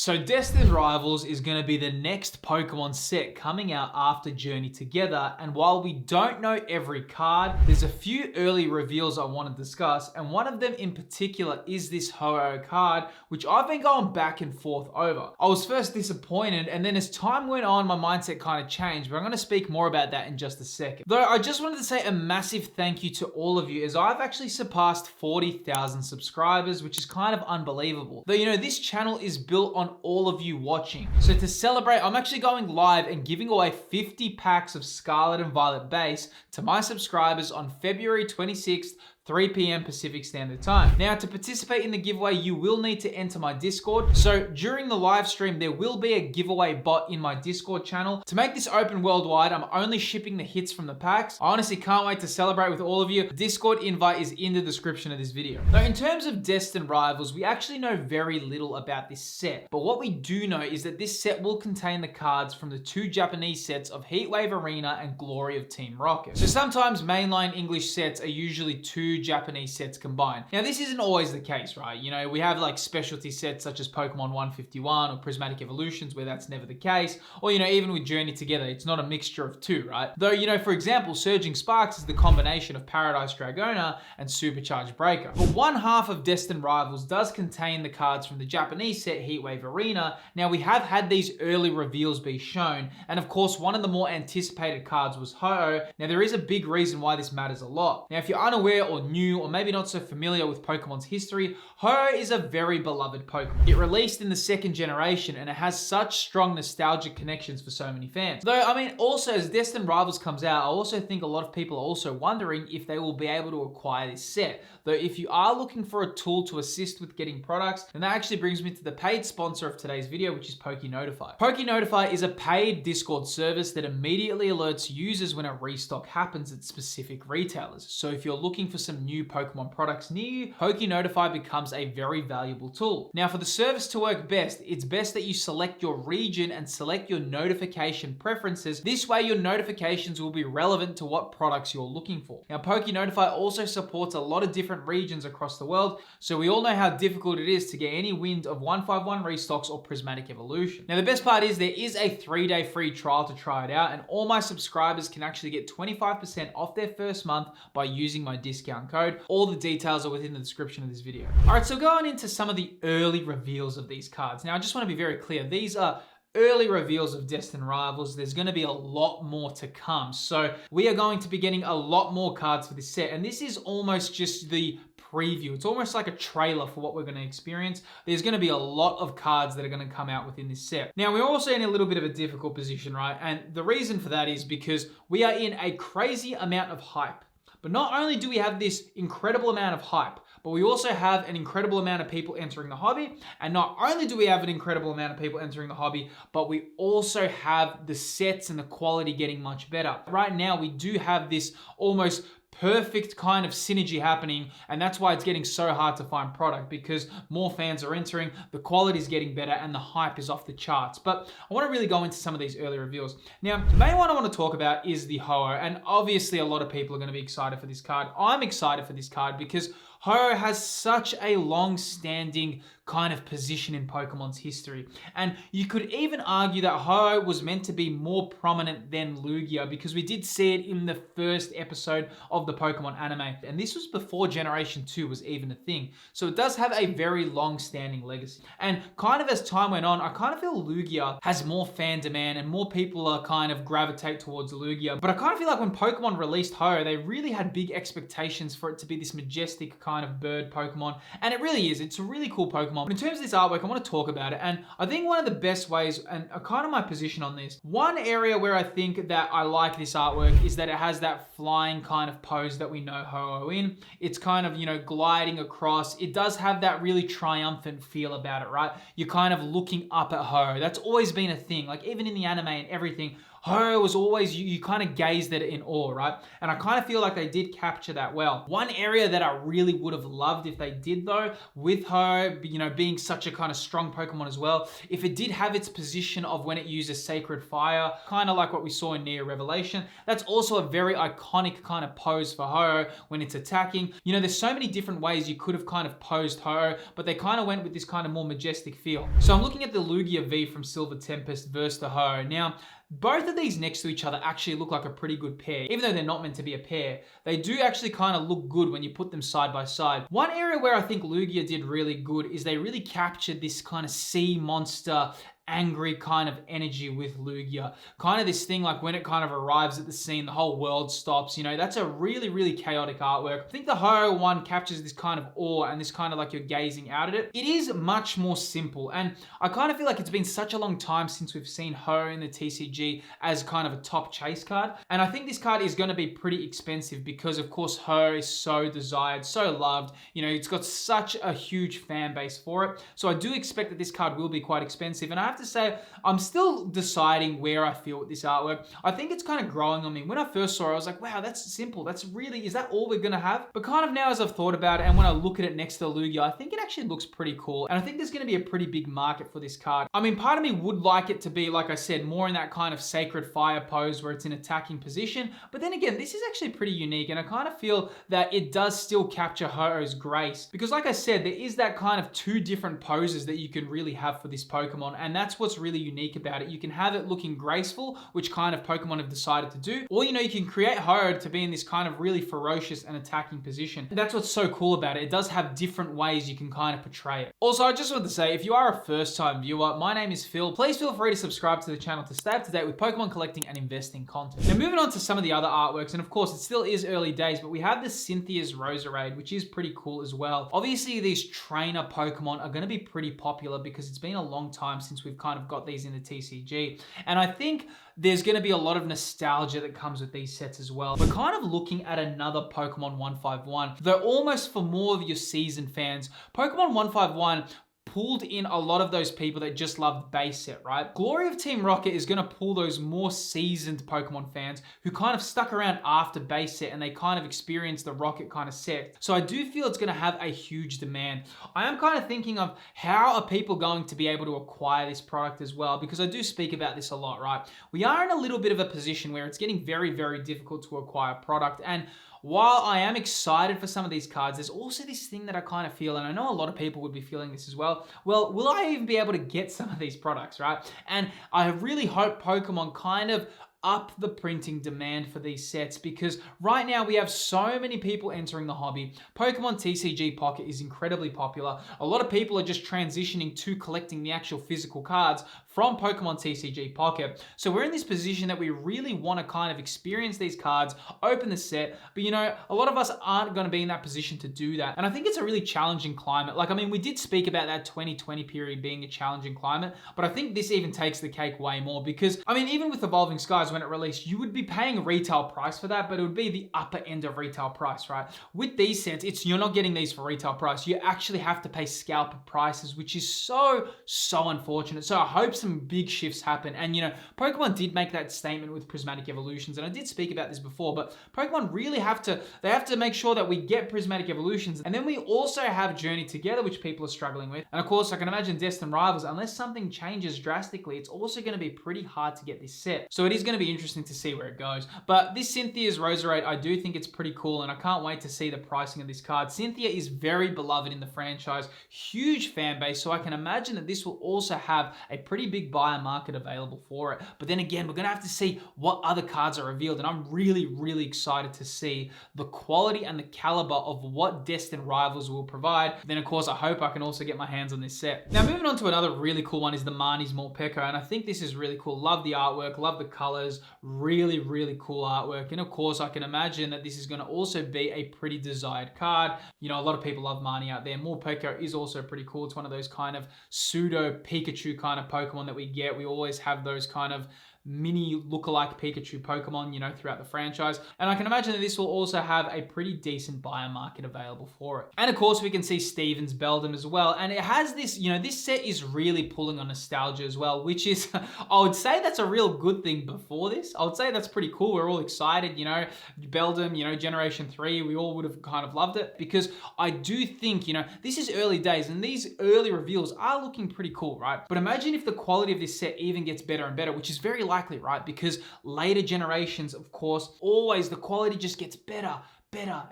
So Destined Rivals is going to be the next Pokemon set coming out after Journey Together, and while we don't know every card, there's a few early reveals I want to discuss, and one of them in particular is this Ho-Oh card, which I've been going back and forth over. I was first disappointed, and then as time went on, my mindset kind of changed, but I'm going to speak more about that in just a second. Though I just wanted to say a massive thank you to all of you, as I've actually surpassed 40,000 subscribers, which is kind of unbelievable. Though, you know, this channel is built on all of you watching. So to celebrate, I'm actually going live and giving away 50 packs of Scarlet and Violet base to my subscribers on February 26th, 3 p.m. Pacific Standard Time. Now, to participate in the giveaway, you will need to enter my Discord. So during the live stream, there will be a giveaway bot in my Discord channel. To make this open worldwide, I'm only shipping the hits from the packs. I honestly can't wait to celebrate with all of you. The Discord invite is in the description of this video. Now, in terms of Destined Rivals, we actually know very little about this set, but what we do know is that this set will contain the cards from the two Japanese sets of Heatwave Arena and Glory of Team Rocket. So sometimes mainline English sets are usually two Japanese sets combined. Now, this isn't always the case, right? You know, we have like specialty sets such as Pokemon 151 or Prismatic Evolutions where that's never the case, or, you know, even with Journey Together, it's not a mixture of two, right? Though, you know, for example, Surging Sparks is the combination of Paradise Dragona and Supercharged Breaker. But one half of Destined Rivals does contain the cards from the Japanese set Heatwave Arena. Now, we have had these early reveals be shown, and of course, one of the more anticipated cards was Ho-Oh. Now, there is a big reason why this matters a lot. Now, if you're unaware or new or maybe not so familiar with Pokemon's history, Ho-Oh is a very beloved Pokemon. It released in the second generation and it has such strong nostalgic connections for so many fans. Though, I mean, also as Destined Rivals comes out, I also think a lot of people are also wondering if they will be able to acquire this set. Though if you are looking for a tool to assist with getting products, then that actually brings me to the paid sponsor of today's video, which is PokeNotify. PokeNotify is a paid Discord service that immediately alerts users when a restock happens at specific retailers. So if you're looking for some new Pokemon products near you, PokeNotify becomes a very valuable tool. Now, for the service to work best, it's best that you select your region and select your notification preferences. This way, your notifications will be relevant to what products you're looking for. Now, PokeNotify also supports a lot of different regions across the world, so we all know how difficult it is to get any wind of 151 restocks or Prismatic Evolution. Now, the best part is there is a 3-day free trial to try it out, and all my subscribers can actually get 25% off their first month by using my discount code. All the details are within the description of this video. All right, so going into some of the early reveals of these cards. Now, I just want to be very clear. These are early reveals of Destined Rivals. There's going to be a lot more to come. So we are going to be getting a lot more cards for this set. And this is almost just the preview. It's almost like a trailer for what we're going to experience. There's going to be a lot of cards that are going to come out within this set. Now, we're also in a little bit of a difficult position, right? And the reason for that is because we are in a crazy amount of hype. But not only do we have this incredible amount of hype, but we also have an incredible amount of people entering the hobby. And not only do we have an incredible amount of people entering the hobby, but we also have the sets and the quality getting much better. Right now, we do have this almost perfect kind of synergy happening, and that's why it's getting so hard to find product, because more fans are entering, the quality is getting better, and the hype is off the charts. But I want to really go into some of these early reveals. Now, the main one I want to talk about is the Ho-Oh, and obviously a lot of people are going to be excited for this card. I'm excited for this card because Ho-Oh has such a long-standing kind of position in Pokemon's history. And you could even argue that Ho-Oh was meant to be more prominent than Lugia, because we did see it in the first episode of the Pokemon anime. And this was before Generation 2 was even a thing. So it does have a very long-standing legacy. And kind of as time went on, I kind of feel Lugia has more fan demand and more people are kind of gravitate towards Lugia. But I kind of feel like when Pokemon released Ho-Oh, they really had big expectations for it to be this majestic kind of bird Pokemon. And it really is. It's a really cool Pokemon. But in terms of this artwork, I want to talk about it. And I think one of the best ways, and kind of my position on this, one area where I think that I like this artwork is that it has that flying kind of pose that we know Ho-Oh in. It's kind of, you know, gliding across. It does have that really triumphant feel about it, right? You're kind of looking up at Ho-Oh. That's always been a thing. Like even in the anime and everything, Ho-Oh was always, you kind of gazed at it in awe, right? And I kind of feel like they did capture that well. One area that I really would have loved if they did though, with Ho-Oh, you know, being such a kind of strong Pokemon as well, if it did have its position of when it uses Sacred Fire, kind of like what we saw in Neo Revelation, that's also a very iconic kind of pose for Ho-Oh when it's attacking. You know, there's so many different ways you could have kind of posed Ho-Oh, but they kind of went with this kind of more majestic feel. So I'm looking at the Lugia V from Silver Tempest versus the Ho-Oh. Now, both of these next to each other actually look like a pretty good pair. Even though they're not meant to be a pair, they do actually kind of look good when you put them side by side. One area where I think Lugia did really good is they really captured this kind of sea monster, angry kind of energy with Lugia. Kind of this thing like when it kind of arrives at the scene, the whole world stops. You know, that's a really, really chaotic artwork. I think the Ho-Oh one captures this kind of awe and this kind of like you're gazing out at it. It is much more simple, and I kind of feel like it's been such a long time since we've seen Ho-Oh in the TCG as kind of a top chase card. And I think this card is going to be pretty expensive because of course Ho-Oh is so desired, so loved. You know, it's got such a huge fan base for it. So I do expect that this card will be quite expensive. And I have to say, I'm still deciding where I feel with this artwork. I think it's kind of growing on me. When I first saw it, I was like, wow, that's simple. That's really, is that all we're gonna have? But kind of now as I've thought about it, and when I look at it next to Lugia, I think it actually looks pretty cool. And I think there's gonna be a pretty big market for this card. I mean, part of me would like it to be, like I said, more in that kind of Sacred Fire pose where it's in attacking position. But then again, this is actually pretty unique. And I kind of feel that it does still capture Ho-Oh's grace. Because like I said, there is that kind of two different poses that you can really have for this Pokemon. And that's what's really unique about it. You can have it looking graceful, which kind of Pokemon have decided to do, or you know, you can create Ho-Oh to be in this kind of really ferocious and attacking position. And that's what's so cool about it. It does have different ways you can kind of portray it. Also, I just want to say, if you are a first-time viewer, my name is Phil. Please feel free to subscribe to the channel to stay up to date with Pokemon collecting and investing content. Now, moving on to some of the other artworks, and of course, it still is early days, but we have the Cynthias Roserade, which is pretty cool as well. Obviously, these trainer Pokemon are going to be pretty popular because it's been a long time since we've kind of got these in the TCG. And I think there's going to be a lot of nostalgia that comes with these sets as well. We're kind of looking at another Pokemon 151, though almost for more of your seasoned fans. Pokemon 151 pulled in a lot of those people that just loved base set, right? Glory of Team Rocket is going to pull those more seasoned Pokemon fans who kind of stuck around after base set and they kind of experienced the Rocket kind of set. So I do feel it's going to have a huge demand. I am kind of thinking of how are people going to be able to acquire this product as well, because I do speak about this a lot, right? We are in a little bit of a position where it's getting very, very difficult to acquire product. And while I am excited for some of these cards, there's also this thing that I kind of feel, and I know a lot of people would be feeling this as well. Well, will I even be able to get some of these products, right? And I really hope Pokemon kind of up the printing demand for these sets, because right now we have so many people entering the hobby. Pokemon TCG Pocket is incredibly popular. A lot of people are just transitioning to collecting the actual physical cards from Pokemon TCG Pocket. So we're in this position that we really want to kind of experience these cards, open the set, but you know, a lot of us aren't going to be in that position to do that. And I think it's a really challenging climate. Like, I mean, we did speak about that 2020 period being a challenging climate, but I think this even takes the cake way more, because, I mean, even with Evolving Skies, when it released, you would be paying a retail price for that, but it would be the upper end of retail price, right? With these sets, you're not getting these for retail price. You actually have to pay scalper prices, which is so unfortunate. So I hope some big shifts happen. And you know, Pokemon did make that statement with Prismatic Evolutions, and I did speak about this before, but Pokemon really have to make sure that we get Prismatic Evolutions, and then we also have Journey Together, which people are struggling with. And of course, I can imagine Destined Rivals, unless something changes drastically, it's also going to be pretty hard to get this set. So it is going to be interesting to see where it goes. But this Cynthia's Roserade, I do think it's pretty cool, and I can't wait to see the pricing of this card. Cynthia is very beloved in the franchise, huge fan base, so I can imagine that this will also have a pretty big buyer market available for it. But then again, we're going to have to see what other cards are revealed, and I'm really excited to see the quality and the caliber of what Destined Rivals will provide. Then of course, I hope I can also get my hands on this set. Now moving on to another really cool one is the Marnies Morpeko, and I think this is really cool. Love the artwork, love the colors, really cool artwork. And of course, I can imagine that this is going to also be a pretty desired card. You know, a lot of people love Marnie out there. Morpeko is also pretty cool. It's one of those kind of pseudo Pikachu kind of Pokemon that we get. We always have those kind of mini lookalike Pikachu Pokemon, you know, throughout the franchise. And I can imagine that this will also have a pretty decent buyer market available for it. And of course, we can see Steven's Beldum as well. And it has this, you know, this set is really pulling on nostalgia as well, which is, I would say that's a real good thing before this. I would say that's pretty cool. We're all excited, you know, Beldum, you know, Generation 3, we all would have kind of loved it, because I do think, you know, this is early days and these early reveals are looking pretty cool, right? But imagine if the quality of this set even gets better and better, which is very likely, right? Because later generations, of course, always the quality just gets better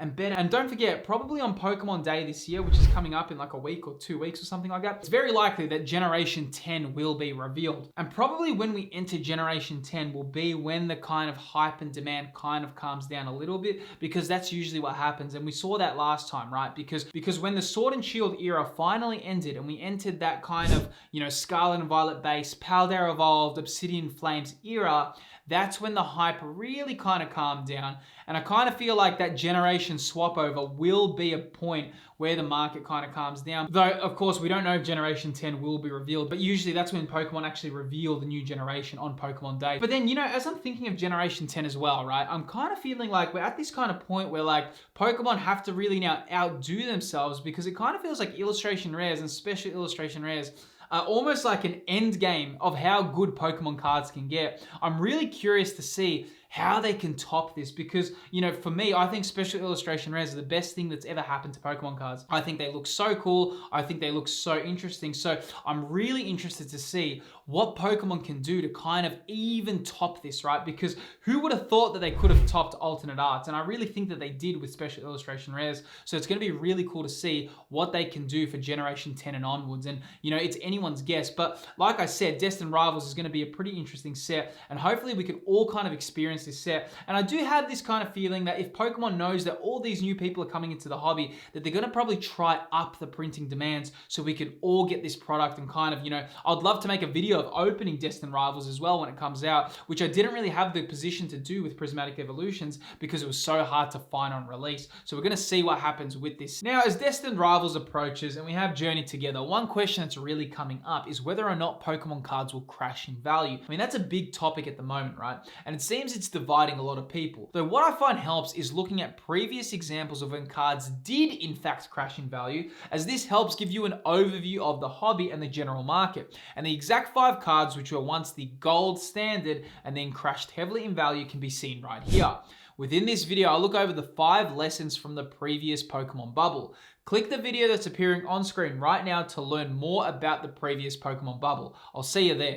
and better. And don't forget, probably on Pokemon Day this year, which is coming up in like a week or 2 weeks or something like that, it's very likely that Generation 10 will be revealed. And probably when we enter Generation 10 will be when the kind of hype and demand kind of calms down a little bit, because that's usually what happens. And we saw that last time, right? Because when the Sword and Shield era finally ended and we entered that kind of, you know, Scarlet and Violet base, Paldea Evolved, Obsidian Flames era, that's when the hype really kind of calmed down. And I kind of feel like that generation swap over will be a point where the market kind of calms down. Though, of course, we don't know if Generation 10 will be revealed, but usually that's when Pokemon actually reveal the new generation on Pokemon Day. But then, you know, as I'm thinking of Generation 10 as well, right, I'm kind of feeling like we're at this kind of point where like Pokemon have to really now outdo themselves, because it kind of feels like illustration rares and special illustration rares are almost like an end game of how good Pokemon cards can get. I'm really curious to see how they can top this, because, you know, for me, I think special illustration rares are the best thing that's ever happened to Pokemon cards. I think they look so cool. I think they look so interesting. So I'm really interested to see what Pokemon can do to kind of even top this, right? Because who would have thought that they could have topped alternate arts? And I really think that they did with special illustration rares. So it's going to be really cool to see what they can do for Generation 10 and onwards. And, you know, it's anyone's guess. But like I said, Destined Rivals is going to be a pretty interesting set. And hopefully we can all kind of experience this set. And I do have this kind of feeling that if Pokemon knows that all these new people are coming into the hobby, that they're going to probably try up the printing demands so we can all get this product. And kind of, you know, I'd love to make a video of opening Destined Rivals as well when it comes out, which I didn't really have the position to do with Prismatic Evolutions because it was so hard to find on release. So we're going to see what happens with this. Now, as Destined Rivals approaches and we have Journey Together, one question that's really coming up is whether or not Pokemon cards will crash in value. I mean, that's a big topic at the moment, right? And it seems it's dividing a lot of people. Though what I find helps is looking at previous examples of when cards did in fact crash in value, as this helps give you an overview of the hobby and the general market. And the exact 5 cards which were once the gold standard and then crashed heavily in value can be seen right here. Within this video, I'll look over the 5 lessons from the previous Pokemon bubble. Click the video that's appearing on screen right now to learn more about the previous Pokemon bubble. I'll see you there.